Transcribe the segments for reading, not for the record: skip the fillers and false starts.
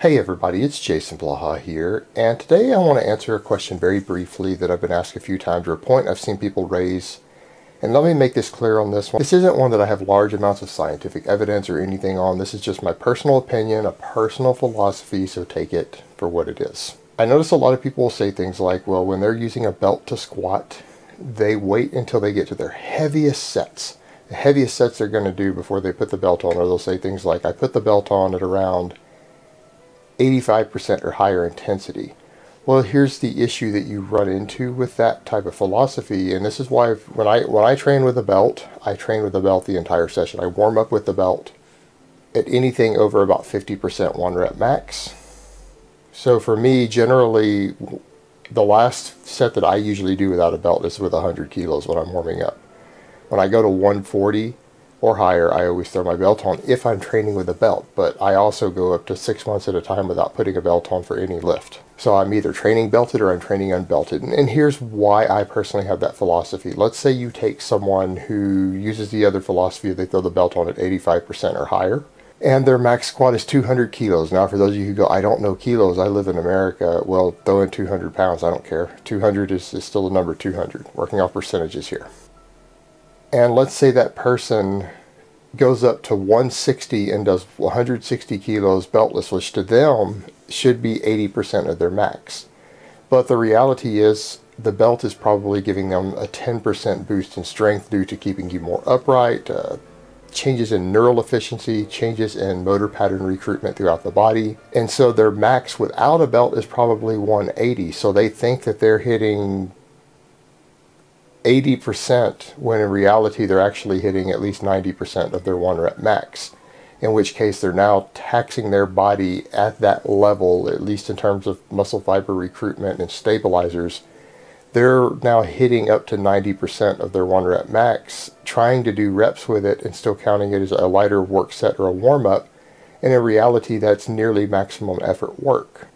Hey everybody, it's Jason Blaha here, and today I want to answer a question very briefly that I've been asked a few times, or a point I've seen people raise. And let me make this clear on this one. This isn't one that I have large amounts of scientific evidence or anything on. This is just my personal opinion, a personal philosophy, so take it for what it is. I notice a lot of people will say things like, well, when they're using a belt to squat, they wait until they get to their heaviest sets. The heaviest sets they're going to do before they put the belt on, or they'll say things like, I put the belt on at around 85% or higher intensity. Well, here's the issue that you run into with that type of philosophy, and this is why when I train with a belt, I train with the belt the entire session. I warm up with the belt at anything over about 50% 1 rep max. So for me, generally, the last set that I usually do without a belt is with 100 kilos when I'm warming up. When I go to 140 or higher, I always throw my belt on if I'm training with a belt, but I also go up to 6 months at a time without putting a belt on for any lift. So I'm either training belted or I'm training unbelted. And here's why I personally have that philosophy. Let's say you take someone who uses the other philosophy, they throw the belt on at 85% or higher, and their max squat is 200 kilos. Now, for those of you who go, I don't know kilos, I live in America, well, throw in 200 pounds, I don't care. 200 is still the number 200, working off percentages here. And let's say that person goes up to 160 and does 160 kilos beltless, which to them should be 80% of their max. But the reality is the belt is probably giving them a 10% boost in strength due to keeping you more upright, changes in neural efficiency, changes in motor pattern recruitment throughout the body. And so their max without a belt is probably 180. So they think that they're hitting 80% when in reality they're actually hitting at least 90% of their 1 rep max, in which case they're now taxing their body at that level, at least in terms of muscle fiber recruitment and stabilizers. They're now hitting up to 90% of their 1 rep max, trying to do reps with it and still counting it as a lighter work set or a warm-up, and in reality that's nearly maximum effort work.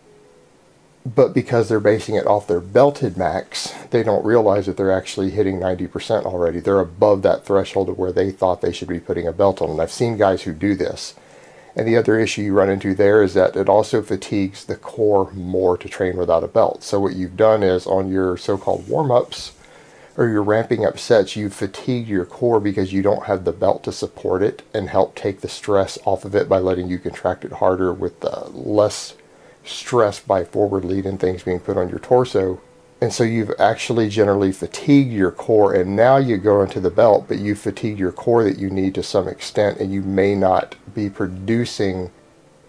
But because they're basing it off their belted max, they don't realize that they're actually hitting 90% already. They're above that threshold of where they thought they should be putting a belt on. And I've seen guys who do this. And the other issue you run into there is that it also fatigues the core more to train without a belt. So what you've done is on your so-called warm-ups or your ramping up sets, you've fatigued your core because you don't have the belt to support it and help take the stress off of it by letting you contract it harder with less stress by forward lead and things being put on your torso. And so you've actually generally fatigued your core, and now you go into the belt, but you fatigued your core that you need to some extent, and you may not be producing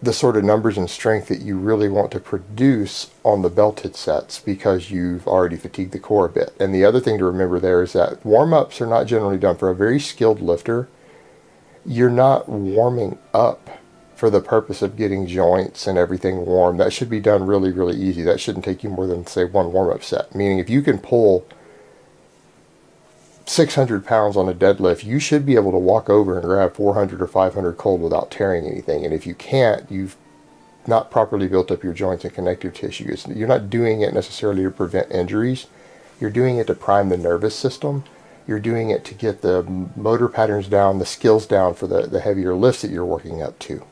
the sort of numbers and strength that you really want to produce on the belted sets because you've already fatigued the core a bit. And the other thing to remember there is that warm-ups are not generally done for a very skilled lifter. You're not warming up for the purpose of getting joints and everything warm. That should be done really, really easy. That shouldn't take you more than, say, 1 warm-up set. Meaning if you can pull 600 pounds on a deadlift, you should be able to walk over and grab 400 or 500 cold without tearing anything. And if you can't, you've not properly built up your joints and connective tissue. You're not doing it necessarily to prevent injuries. You're doing it to prime the nervous system. You're doing it to get the motor patterns down, the skills down for the heavier lifts that you're working up to,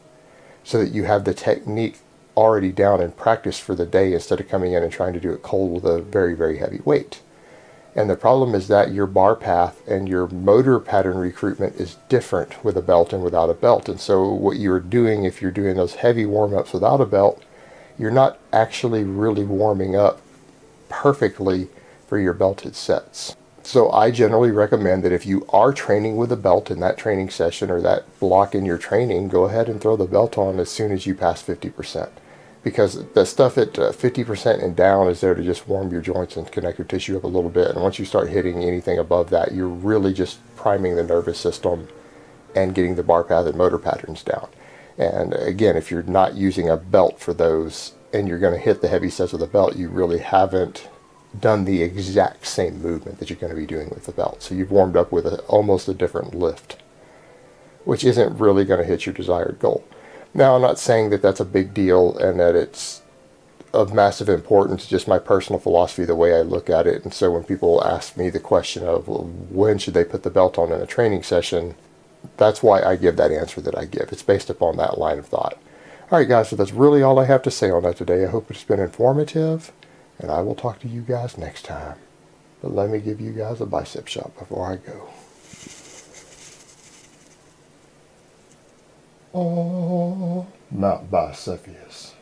so that you have the technique already down and practiced for the day instead of coming in and trying to do it cold with a very, very heavy weight. And the problem is that your bar path and your motor pattern recruitment is different with a belt and without a belt. And so what you're doing, if you're doing those heavy warm-ups without a belt, you're not actually really warming up perfectly for your belted sets. So I generally recommend that if you are training with a belt in that training session or that block in your training, go ahead and throw the belt on as soon as you pass 50%. Because the stuff at 50% and down is there to just warm your joints and connective tissue up a little bit. And once you start hitting anything above that, you're really just priming the nervous system and getting the bar path and motor patterns down. And again, if you're not using a belt for those and you're going to hit the heavy sets with a belt, you really haven't done the exact same movement that you're going to be doing with the belt. So you've warmed up with almost a different lift, which isn't really going to hit your desired goal. Now, I'm not saying that that's a big deal and that it's of massive importance, just my personal philosophy, the way I look at it. And so when people ask me the question of, well, when should they put the belt on in a training session, that's why I give that answer that I give. It's based upon that line of thought. Alright guys, so that's really all I have to say on that today. I hope it's been informative, and I will talk to you guys next time. But let me give you guys a bicep shot before I go. Oh, Mount Bicephalus.